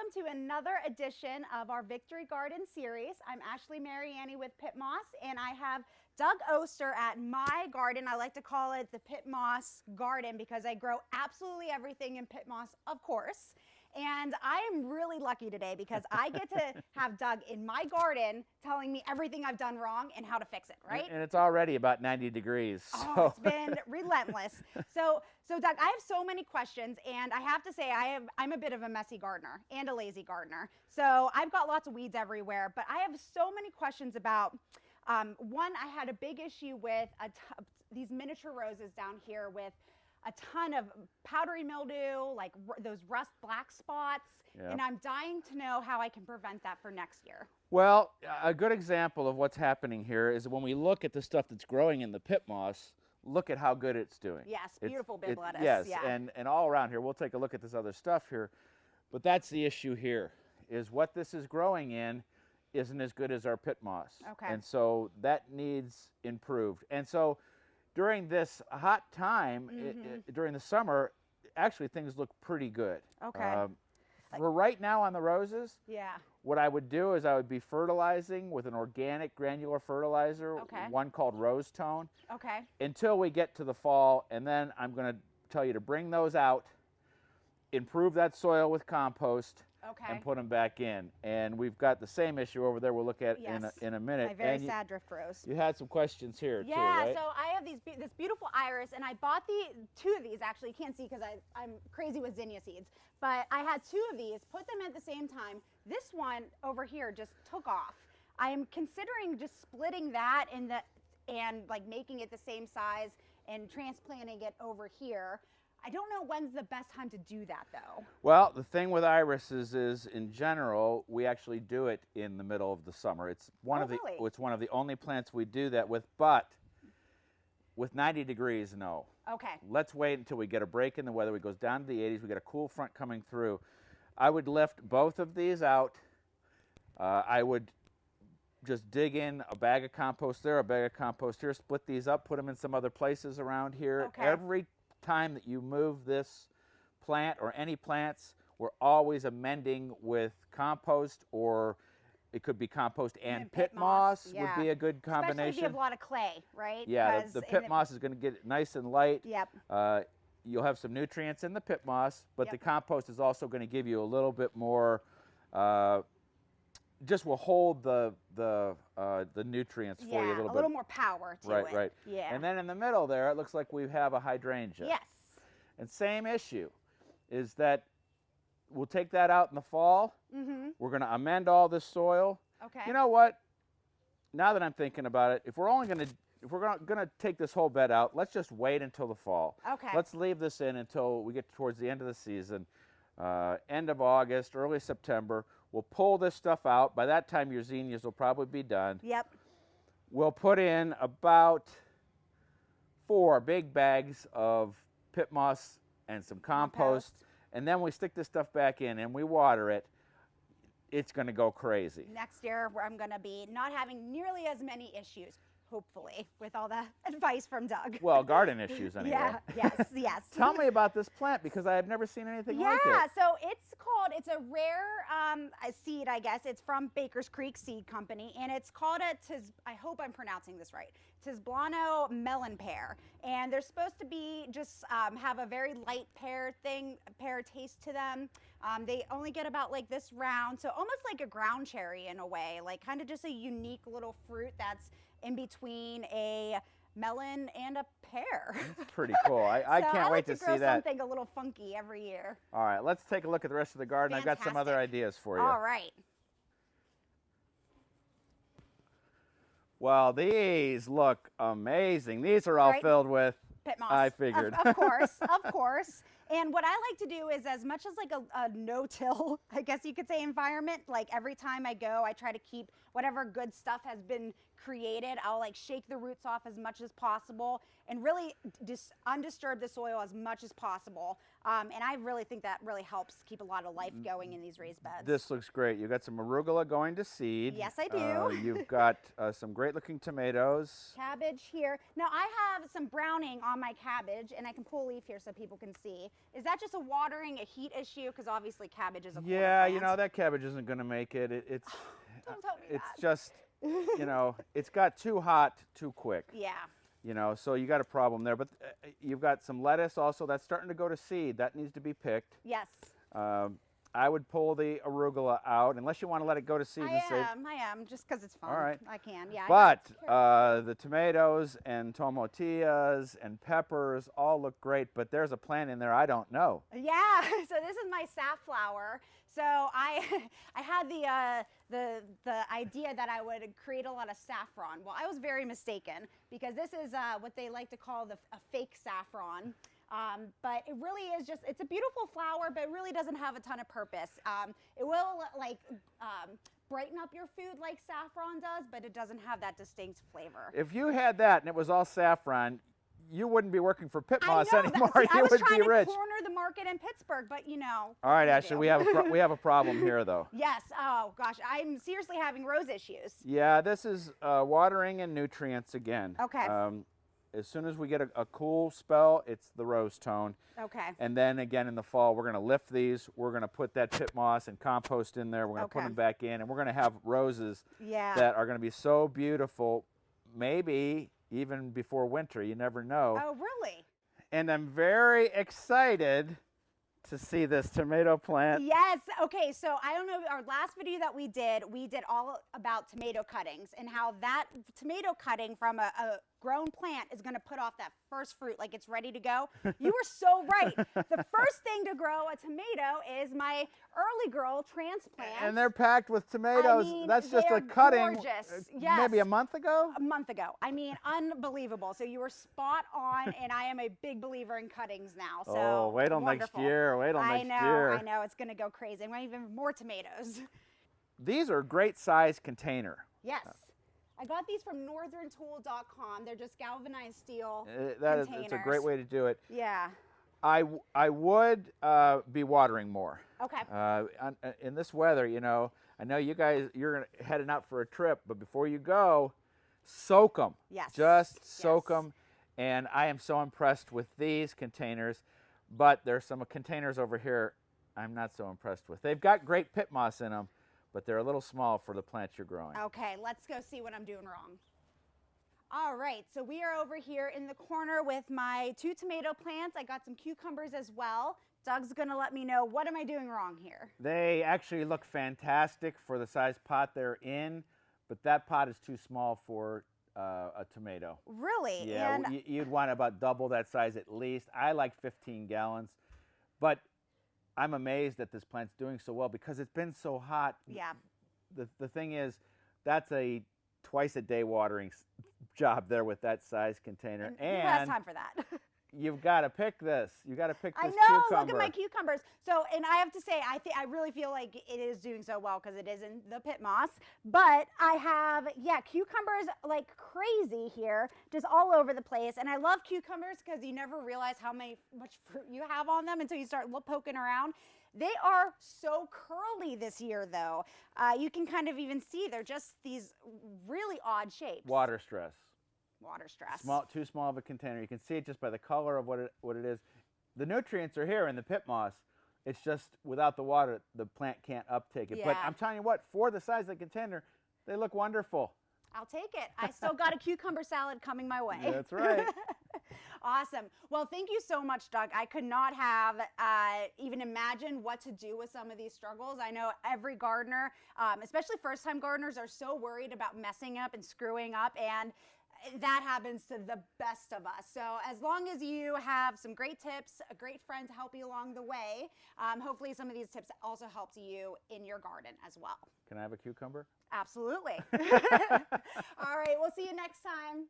welcome to another edition of our Victory Garden series. I'm Ashley Mariani with PittMoss, and I have Doug Oster at my garden. I like to call it the PittMoss garden because I grow absolutely everything in PittMoss, of course. And I am really lucky today because I get to have Doug in my garden telling me everything I've done wrong and how to fix it, right? And it's already about 90 degrees. Oh, so. it's been relentless. So Doug, I have so many questions, and I have to say I'm a bit of a messy gardener and a lazy gardener. So I've got lots of weeds everywhere, but I have so many questions about, one, I had a big issue with these miniature roses down here with a ton of powdery mildew, like those rust black spots, and I'm dying to know how I can prevent that for next year. Well, a good example of what's happening here is when we look at the stuff that's growing in the PittMoss, look at how good it's doing. Yes, beautiful big lettuce. Yes, yeah. and all around here, we'll take a look at this other stuff here, but that's the issue here, is what this is growing in isn't as good as our PittMoss. Okay. And so that needs improved. And so during this hot time, during the summer, actually things look pretty good. Okay. For right now on the roses, Yeah. what I would do is I would be fertilizing with an organic granular fertilizer, Okay. one called Rose Tone, Okay. until we get to the fall, and then I'm going to tell you to bring those out, improve that soil with compost, Okay. and put them back in. And we've got the same issue over there we'll look at Yes. in a minute. My very And sad drift rose. you had some questions here Yeah, too, right? so I have this beautiful iris, and I bought two of these actually. You can't see because I'm crazy with zinnia seeds, but I had two of these, put them at the same time. This one over here just took off. I am considering just splitting that and like making it the same size and transplanting it over here. I don't know when's the best time to do that though. Well, the thing with irises is, in general, we actually do it in the middle of the summer. It's one really? it's one of the only plants we do that with, but with 90 degrees, no. Okay. Let's wait until we get a break in the weather. It goes down to the 80s. We get a cool front coming through. I would lift both of these out. I would just dig in a bag of compost there, a bag of compost here, split these up, put them in some other places around here. Okay. Every time that you move this plant or any plants, we're always amending with compost, or it could be compost and PittMoss yeah. would be a good combination. Especially if you have a lot of clay, right? Yeah, the PittMoss is going to get it nice and light. Yep. You'll have some nutrients in the PittMoss, but Yep. the compost is also going to give you a little bit more. Just will hold the nutrients for you a little bit. A little more power to it. Right. Yeah. And then in the middle there, it looks like we have a hydrangea. Yes. And same issue is that we'll take that out in the fall. We're going to amend all this soil. Okay. You know what? Now that I'm thinking about it, if we're going to take this whole bed out, let's just wait until the fall. Okay. Let's leave this in until we get towards the end of the season, end of August, early September. We'll pull this stuff out. By that time, your zinnias will probably be done. Yep. We'll put in about 4 big bags of PittMoss and some compost, and then we stick this stuff back in and we water it. It's going to go crazy. Next year, where I'm going to be not having nearly as many issues, hopefully, with all the advice from Doug. Well, garden issues anyway. Yeah, yes. Tell me about this plant because I have never seen anything like it. Yeah, so it's a rare seed, I guess. It's from Baker's Creek Seed Company, and it's called I hope I'm pronouncing this right, Tisblano melon pear. And they're supposed to be just have a very light pear taste to them. They only get about like this round, so almost like a ground cherry in a way, like kind of just a unique little fruit that's in between a melon and a pear. That's pretty cool. I can't wait to see that. I like to grow something a little funky every year. All right, let's take a look at the rest of the garden. Fantastic. I've got some other ideas for you. All right. Well, these look amazing. These are all filled with PittMoss. I figured. Of course, of course. And what I like to do is, as much as like a no-till, I guess you could say, environment, like every time I go, I try to keep whatever good stuff has been created. I'll like shake the roots off as much as possible and really just undisturb the soil as much as possible. And I really think that really helps keep a lot of life going in these raised beds. This looks great. You've got some arugula going to seed. Yes, I do. You've got some great looking tomatoes. Cabbage here. Now I have some browning on my cabbage, and I can pull a leaf here so people can see. Is that just a watering, a heat issue? Because obviously cabbage is a corner plant. You know, that cabbage isn't going to make it. It's Don't tell me it's that. just, you know, it's got too hot too quick. Yeah. You know, so you got a problem there. But you've got some lettuce also that's starting to go to seed. That needs to be picked. Yes. I would pull the arugula out unless you want to let it go to seed. I am, just because it's fun. All right. I can, yeah. But the tomatoes and tomatillas and peppers all look great, but there's a plant in there I don't know. Yeah, so this is my safflower. So I had the idea that I would create a lot of saffron. Well, I was very mistaken, because this is what they like to call a fake saffron. But it really is just, it's a beautiful flower, but it really doesn't have a ton of purpose. It will like brighten up your food like saffron does, but it doesn't have that distinct flavor. If you had that and it was all saffron, you wouldn't be working for PittMoss anymore. I You was would trying be to rich. corner the market in Pittsburgh, but you know. All right, we Ashley, do. we have a problem here, though. Yes. Oh gosh, I'm seriously having rose issues. Yeah, this is watering and nutrients again. Okay. As soon as we get a cool spell, it's the rose tone. Okay. And then again in the fall, we're going to lift these. We're going to put that PittMoss and compost in there. We're going to put them back in, and we're going to have roses that are going to be so beautiful, maybe even before winter. You never know. Oh, really? And I'm very excited to see this tomato plant. Yes. Okay. So I don't know, our last video that we did all about tomato cuttings and how that tomato cutting from a grown plant is going to put off that first fruit like it's ready to go. You were so right. The first thing to grow a tomato is my early girl transplant. And they're packed with tomatoes. I mean, that's just they a are cutting. gorgeous. Yes. Maybe a month ago? A month ago. I mean, unbelievable. So you were spot on, and I am a big believer in cuttings now. So oh, wait till next year. Wait till next year. I know. It's going to go crazy. I'm going to even more tomatoes. These are great size container. Yes. I got these from northerntool.com. They're just galvanized steel It's a great way to do it. Yeah. I would be watering more. Okay. In this weather, you know, I know you guys, you're heading out for a trip, but before you go, soak them. Yes. Just soak them. And I am so impressed with these containers, but there's some containers over here I'm not so impressed with. They've got great PittMoss in them, but they're a little small for the plants you're growing. Okay, let's go see what I'm doing wrong. All right, so we are over here in the corner with my 2 tomato plants. I got some cucumbers as well. Doug's gonna let me know, what am I doing wrong here? They actually look fantastic for the size pot they're in, but that pot is too small for a tomato. Really? Yeah, you'd want about double that size at least. I like 15 gallons, but I'm amazed that this plant's doing so well because it's been so hot. Yeah. The thing is, that's a twice a day watering job there with that size container. And who has time for that? You've got to pick this. You got to pick this I know. cucumber. Look at my cucumbers. So, and I have to say, I really feel like it is doing so well because it is in the PittMoss. But I have, cucumbers like crazy here, just all over the place. And I love cucumbers because you never realize how much fruit you have on them until you start poking around. They are so curly this year, though. You can kind of even see they're just these really odd shapes. Water stress. Water stress. Too small of a container. You can see it just by the color of what it is. The nutrients are here in the PittMoss. It's just without the water, the plant can't uptake it. Yeah. But I'm telling you what, for the size of the container, they look wonderful. I'll take it. I still got a cucumber salad coming my way. That's right. Awesome. Well, thank you so much, Doug. I could not have even imagined what to do with some of these struggles. I know every gardener, especially first-time gardeners, are so worried about messing up and screwing up, and that happens to the best of us. So as long as you have some great tips, a great friend to help you along the way, hopefully some of these tips also helped you in your garden as well. Can I have a cucumber? Absolutely. All right, we'll see you next time.